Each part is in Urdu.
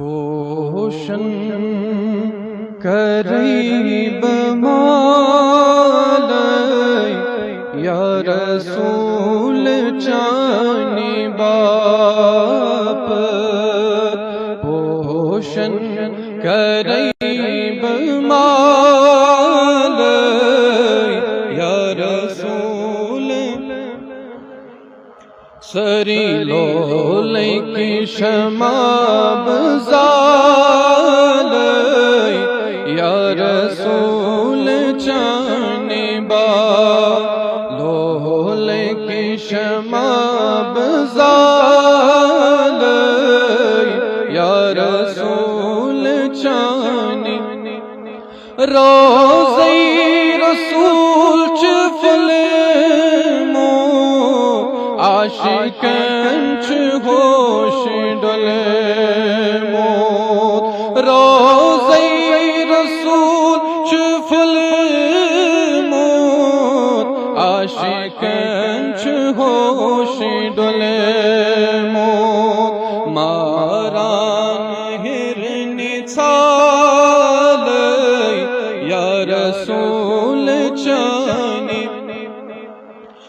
پوشن قریب مال یا رسول چانی باپ پوشن قریب مال یا رسول سری لولی کی شماب زال یا رسول چانی با لولی کی شماب زال یا رسول چانی روزی رسول چفلمو عاشقان چه ہوش ڈلے موت روزی رسول چفل موت عاشقان چه ہوش ڈلے موت ماران ہرنی چھال یا رسول چانی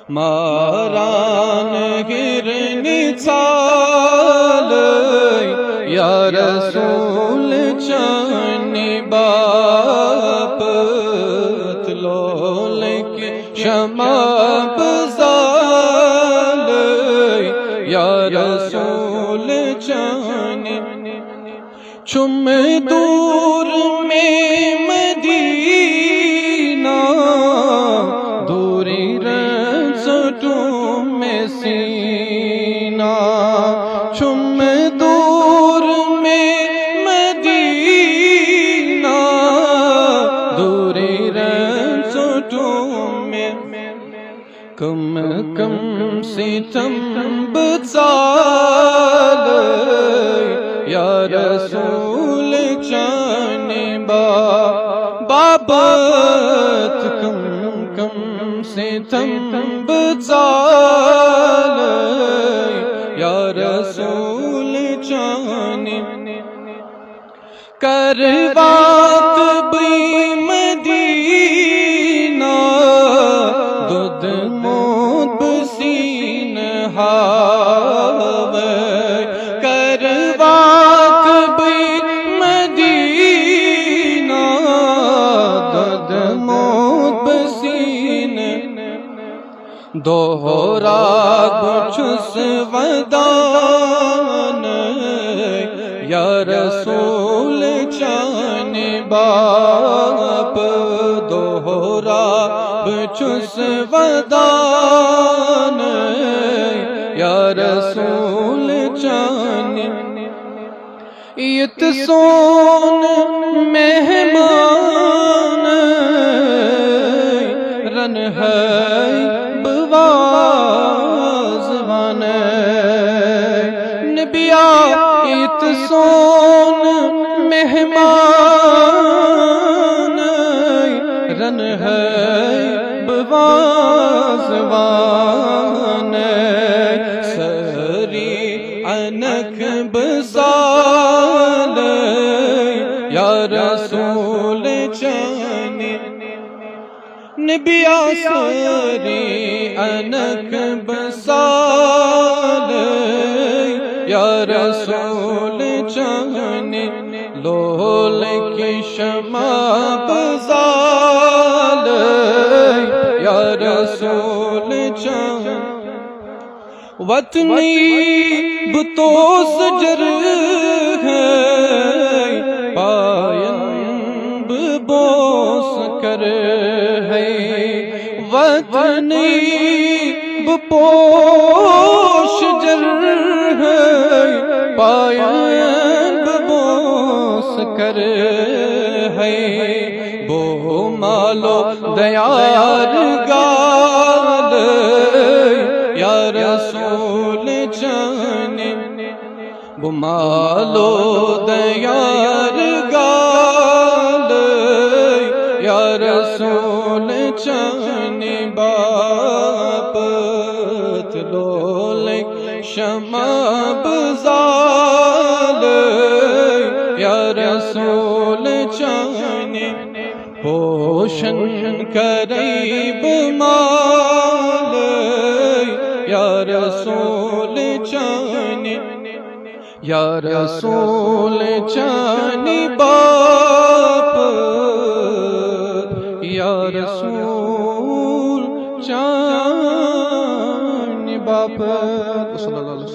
ماران گرنی چھال یا رسول چانی باپ تلول کی شماب زال یا رسول چانی چم دور میں مدینہ دوری میں سینہ چم دور میں مدینہ دوری رنجوں میں کم کم ستم بزال یا رسول چانی بابت کم کم ستم بزال یا رسول چانی کروات بی مدینہ دود موت بسین ہاوے کروات بی مدینہ دود موت بسین دوہرا بچس ودان یا رسول چانی باپ دوہرا بچس ودان یا رسول چانی ایت سون مہمان رن ہے بوازوان نبیا ایت سون مہمان رن ہے بوازوان سری انک بزال یا رسول چانی نبیا سری انک بزال یا رسول چانی لول کی شمع بزال یا رسول چانی وطنی بتو سجر ہے پائن ببوس کر ہے وطنی بپوش جر ہے پائن ببوس کر ہے بو مالو دیار گال یا رسول چانی بمالو دیار گال یا رسول چانی باپ تلول شمع بزال رسول چانی پوشن کریب مال یا رسول چانی یا رسول چانی باپ یا رسول چانی باپ صلی اللہ علیہ وسلم